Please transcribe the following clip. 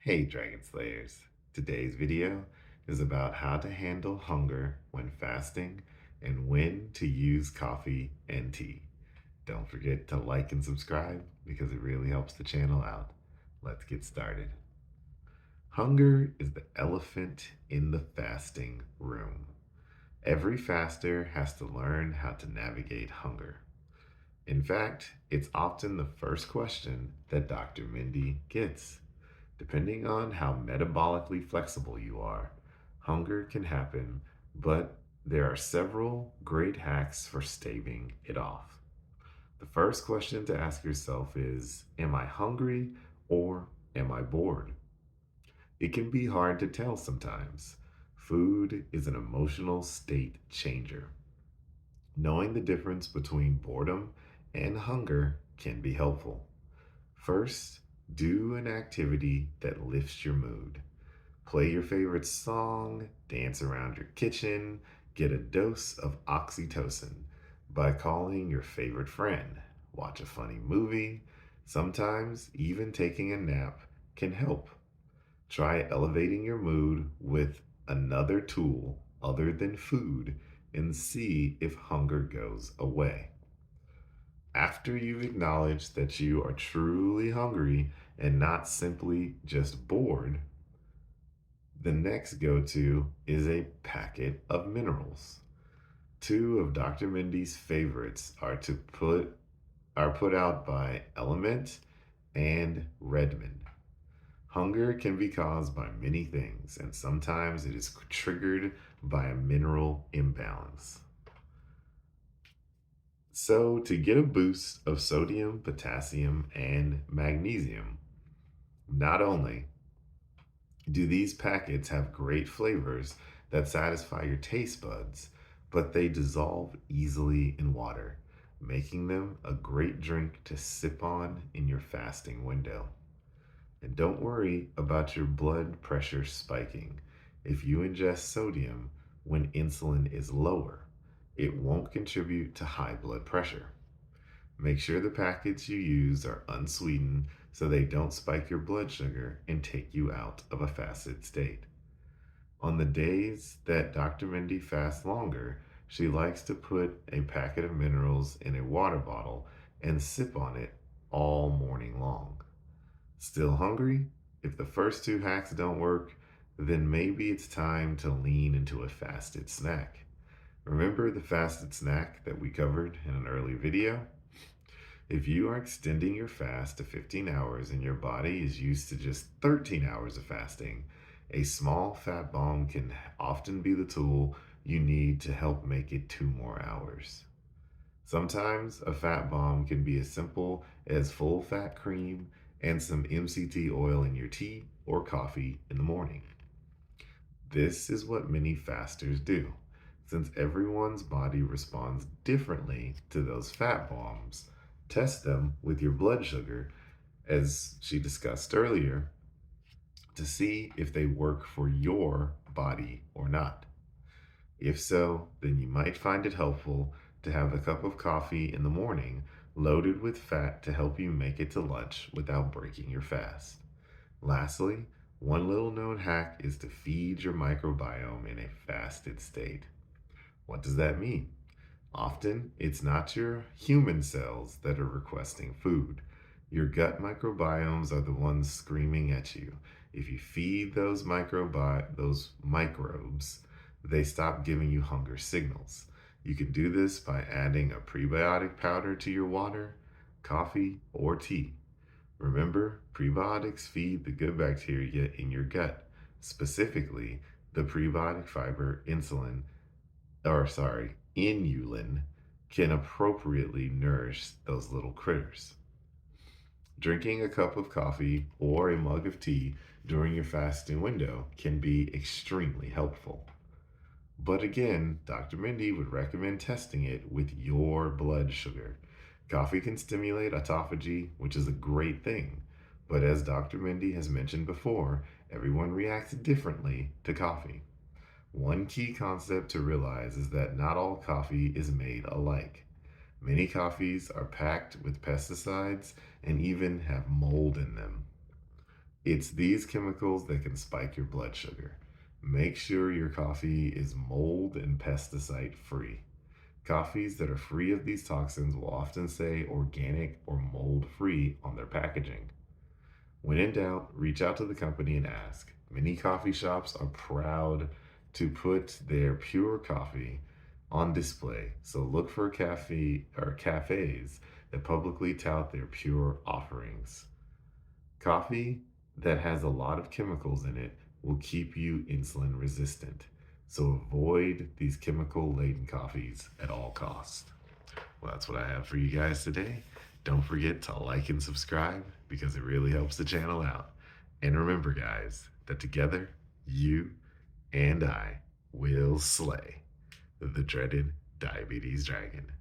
Hey Dragon Slayers! Today's video is about how to handle hunger when fasting and when to use coffee and tea. Don't forget to like and subscribe because it really helps the channel out. Let's get started. Hunger is the elephant in the fasting room. Every faster has to learn how to navigate hunger. In fact, it's often the first question that Dr. Mindy gets. Depending on how metabolically flexible you are, hunger can happen, but there are several great hacks for staving it off. The first question to ask yourself is, am I hungry or am I bored? It can be hard to tell sometimes. Food is an emotional state changer. Knowing the difference between boredom and hunger can be helpful. First, do an activity that lifts your mood. Play your favorite song, dance around your kitchen, get a dose of oxytocin by calling your favorite friend. Watch a funny movie. Sometimes even taking a nap can help. Try elevating your mood with another tool other than food and see if hunger goes away. After you've acknowledged that you are truly hungry and not simply just bored, the next go to is a packet of minerals. Two of Dr. Mindy's favorites are put out by LMNT and Redmond. Hunger can be caused by many things, and sometimes it is triggered by a mineral imbalance. So, to get a boost of sodium, potassium, and magnesium, not only do these packets have great flavors that satisfy your taste buds, but they dissolve easily in water, making them a great drink to sip on in your fasting window. And don't worry about your blood pressure spiking. If you ingest sodium when insulin is lower, it won't contribute to high blood pressure. Make sure the packets you use are unsweetened so they don't spike your blood sugar and take you out of a fasted state. On the days that Dr. Mindy fasts longer, she likes to put a packet of minerals in a water bottle and sip on it all morning long. Still hungry? If the first two hacks don't work, then maybe it's time to lean into a fasted snack. Remember the fasted snack that we covered in an early video? If you are extending your fast to 15 hours and your body is used to just 13 hours of fasting, a small fat bomb can often be the tool you need to help make it 2 more hours. Sometimes a fat bomb can be as simple as full fat cream and some MCT oil in your tea or coffee in the morning. This is what many fasters do. Since everyone's body responds differently to those fat bombs, test them with your blood sugar, as she discussed earlier, to see if they work for your body or not. If so, then you might find it helpful to have a cup of coffee in the morning loaded with fat to help you make it to lunch without breaking your fast. Lastly, one little known hack is to feed your microbiome in a fasted state. What does that mean? Often, it's not your human cells that are requesting food. Your gut microbiomes are the ones screaming at you. If you feed those microbes, they stop giving you hunger signals. You can do this by adding a prebiotic powder to your water, coffee, or tea. Remember, prebiotics feed the good bacteria in your gut, specifically the prebiotic fiber inulin can appropriately nourish those little critters. Drinking a cup of coffee or a mug of tea during your fasting window can be extremely helpful. But again, Dr. Mindy would recommend testing it with your blood sugar. Coffee can stimulate autophagy, which is a great thing. But as Dr. Mindy has mentioned before, everyone reacts differently to coffee. One key concept to realize is that not all coffee is made alike. Many coffees are packed with pesticides and even have mold in them. It's these chemicals that can spike your blood sugar. Make sure your coffee is mold and pesticide free. Coffees that are free of these toxins will often say organic or mold free on their packaging. When in doubt, reach out to the company and ask. Many coffee shops are proud to put their pure coffee on display, so look for cafes that publicly tout their pure offerings. Coffee that has a lot of chemicals in it will keep you insulin resistant, so avoid these chemical laden coffees at all costs. Well, that's what I have for you guys today. Don't forget to like and subscribe because it really helps the channel out. And remember, guys, that together, you and I will slay the dreaded diabetes dragon.